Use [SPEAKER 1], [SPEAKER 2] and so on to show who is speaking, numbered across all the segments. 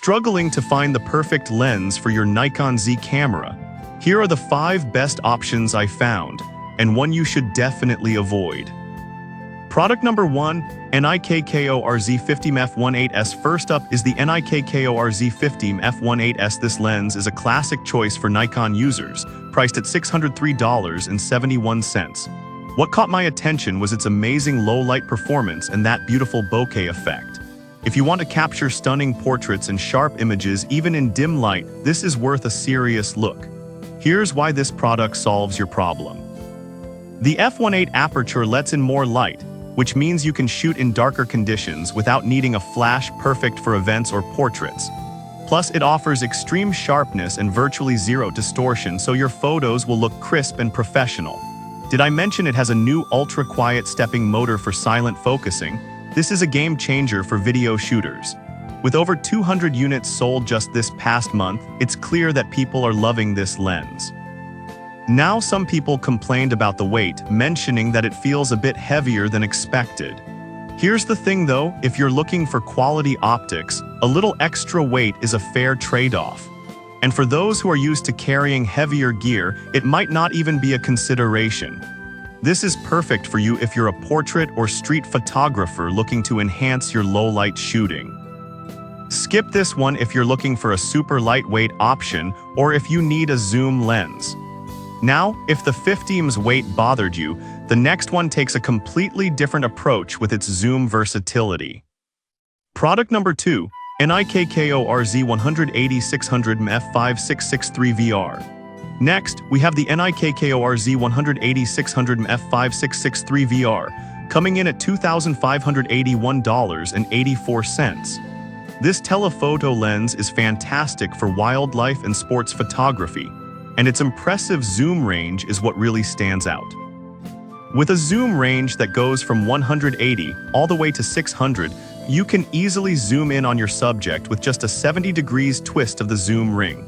[SPEAKER 1] Struggling to find the perfect lens for your Nikon Z camera? Here are the 5 best options I found, and one you should definitely avoid. Product number 1, Nikon Z50 f1.8s. First up is the Nikon Z50 f1.8s. This lens is a classic choice for Nikon users, priced at $603.71. What caught my attention was its amazing low-light performance and that beautiful bokeh effect. If you want to capture stunning portraits and sharp images even in dim light, this is worth a serious look. Here's why this product solves your problem. The f1.8 aperture lets in more light, which means you can shoot in darker conditions without needing a flash, perfect for events or portraits. Plus, it offers extreme sharpness and virtually zero distortion, so your photos will look crisp and professional. Did I mention it has a new ultra-quiet stepping motor for silent focusing? This is a game changer for video shooters. With over 200 units sold just this past month, it's clear that people are loving this lens. Now, some people complained about the weight, mentioning that it feels a bit heavier than expected. Here's the thing though, if you're looking for quality optics, a little extra weight is a fair trade-off. And for those who are used to carrying heavier gear, it might not even be a consideration. This is perfect for you if you're a portrait or street photographer looking to enhance your low-light shooting. Skip this one if you're looking for a super lightweight option or if you need a zoom lens. Now, if the 50's weight bothered you, the next one takes a completely different approach with its zoom versatility. Product number 2, Nikon Z180-600 f5.663 VR. Next, we have the Nikon Z180-600 f5.663 VR, coming in at $2,581.84. This telephoto lens is fantastic for wildlife and sports photography, and its impressive zoom range is what really stands out. With a zoom range that goes from 180 all the way to 600, you can easily zoom in on your subject with just a 70 degrees twist of the zoom ring.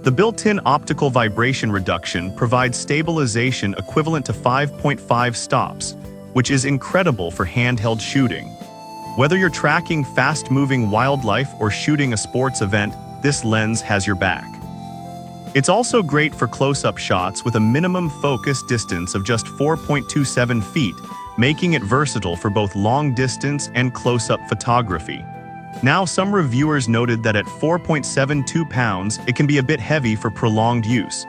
[SPEAKER 1] The built-in optical vibration reduction provides stabilization equivalent to 5.5 stops, which is incredible for handheld shooting. Whether you're tracking fast-moving wildlife or shooting a sports event, this lens has your back. It's also great for close-up shots with a minimum focus distance of just 4.27 feet, making it versatile for both long-distance and close-up photography. Now, some reviewers noted that at 4.72 pounds, it can be a bit heavy for prolonged use.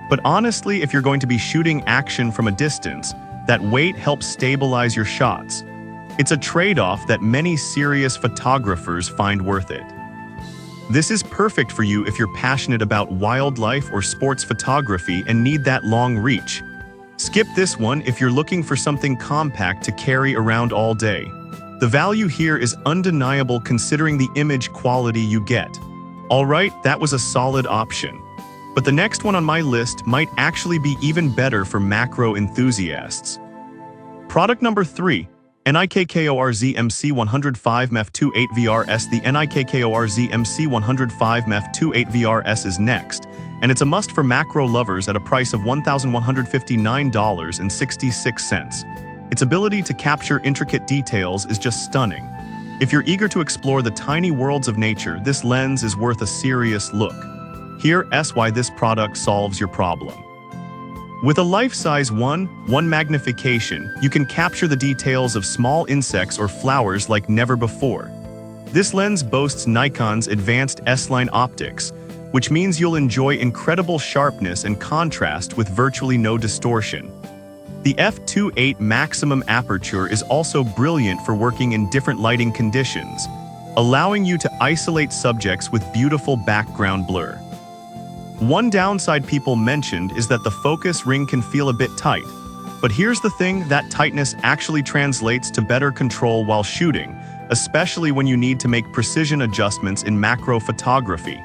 [SPEAKER 1] But honestly, if you're going to be shooting action from a distance, that weight helps stabilize your shots. It's a trade-off that many serious photographers find worth it. This is perfect for you if you're passionate about wildlife or sports photography and need that long reach. Skip this one if you're looking for something compact to carry around all day. The value here is undeniable considering the image quality you get. Alright, that was a solid option. But the next one on my list might actually be even better for macro enthusiasts. Product number 3, Nikon ZMC105 f2.8 VRS. The Nikon ZMC105 f2.8 VRS is next, and it's a must for macro lovers at a price of $1,159.66. Its ability to capture intricate details is just stunning. If you're eager to explore the tiny worlds of nature, this lens is worth a serious look. Here's why this product solves your problem. With a life-size 1:1 magnification, you can capture the details of small insects or flowers like never before. This lens boasts Nikon's advanced S-line optics, which means you'll enjoy incredible sharpness and contrast with virtually no distortion. The f2.8 maximum aperture is also brilliant for working in different lighting conditions, allowing you to isolate subjects with beautiful background blur. One downside people mentioned is that the focus ring can feel a bit tight, but here's the thing, that tightness actually translates to better control while shooting, especially when you need to make precision adjustments in macro photography.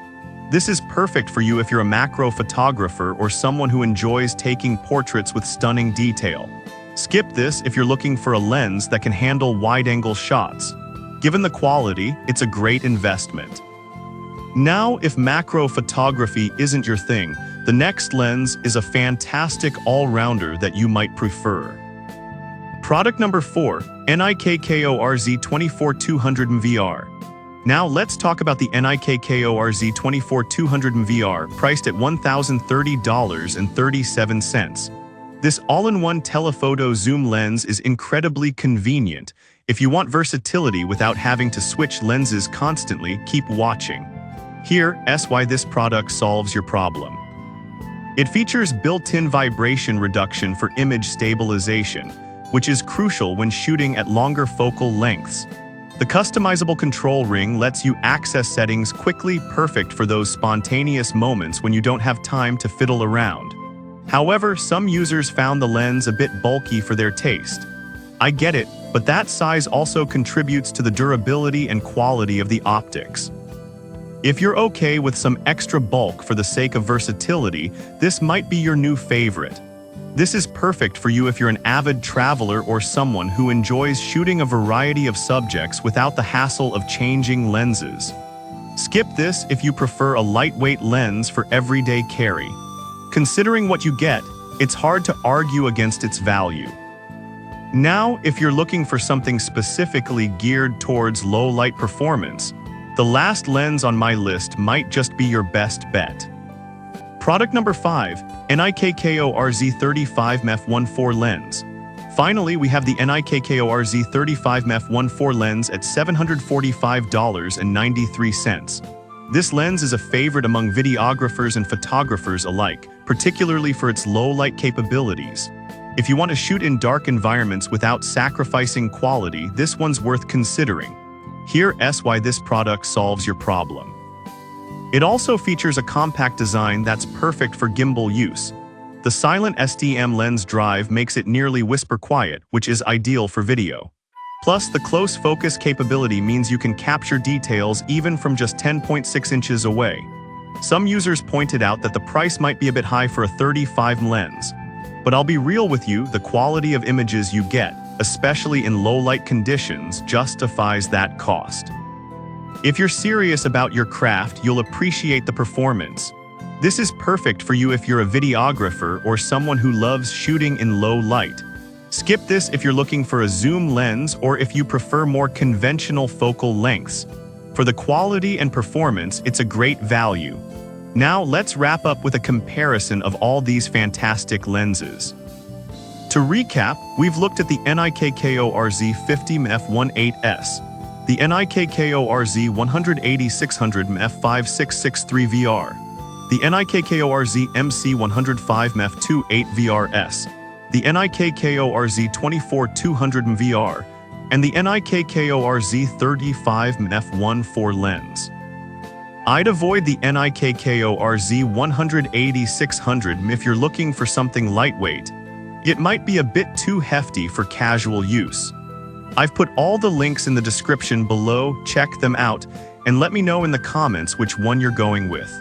[SPEAKER 1] This is perfect for you if you're a macro photographer or someone who enjoys taking portraits with stunning detail. Skip this if you're looking for a lens that can handle wide-angle shots. Given the quality, it's a great investment. Now, if macro photography isn't your thing, the next lens is a fantastic all-rounder that you might prefer. Product number 4, Nikon Z24-200 VR. Now let's talk about the Nikon Z50 VR, priced at $1,030.37. This all-in-one telephoto zoom lens is incredibly convenient. If you want versatility without having to switch lenses constantly, keep watching. Here's why this product solves your problem. It features built-in vibration reduction for image stabilization, which is crucial when shooting at longer focal lengths. The customizable control ring lets you access settings quickly, perfect for those spontaneous moments when you don't have time to fiddle around. However, some users found the lens a bit bulky for their taste. I get it, but that size also contributes to the durability and quality of the optics. If you're okay with some extra bulk for the sake of versatility, this might be your new favorite. This is perfect for you if you're an avid traveler or someone who enjoys shooting a variety of subjects without the hassle of changing lenses. Skip this if you prefer a lightweight lens for everyday carry. Considering what you get, it's hard to argue against its value. Now, if you're looking for something specifically geared towards low-light performance, the last lens on my list might just be your best bet. Product number 5, Nikon Z3500 lens. Finally, we have the Nikon Z3500 lens at $745.93. This lens is a favorite among videographers and photographers alike, particularly for its low-light capabilities. If you want to shoot in dark environments without sacrificing quality, this one's worth considering. Here's why this product solves your problem. It also features a compact design that's perfect for gimbal use. The silent STM lens drive makes it nearly whisper quiet, which is ideal for video. Plus, the close focus capability means you can capture details even from just 10.6 inches away. Some users pointed out that the price might be a bit high for a 35 lens. But I'll be real with you, the quality of images you get, especially in low-light conditions, justifies that cost. If you're serious about your craft, you'll appreciate the performance. This is perfect for you if you're a videographer or someone who loves shooting in low light. Skip this if you're looking for a zoom lens or if you prefer more conventional focal lengths. For the quality and performance, it's a great value. Now let's wrap up with a comparison of all these fantastic lenses. To recap, we've looked at the Nikon Z50 f1.8s, the Nikon Z180-600 f5.663 VR, the Nikon MC105 f2.8 VRS, the Nikon Z24-200 VR, and the Nikon Z35 f1.4 lens. I'd avoid the Nikon Z180-600 if you're looking for something lightweight. It might be a bit too hefty for casual use. I've put all the links in the description below, check them out, and let me know in the comments which one you're going with.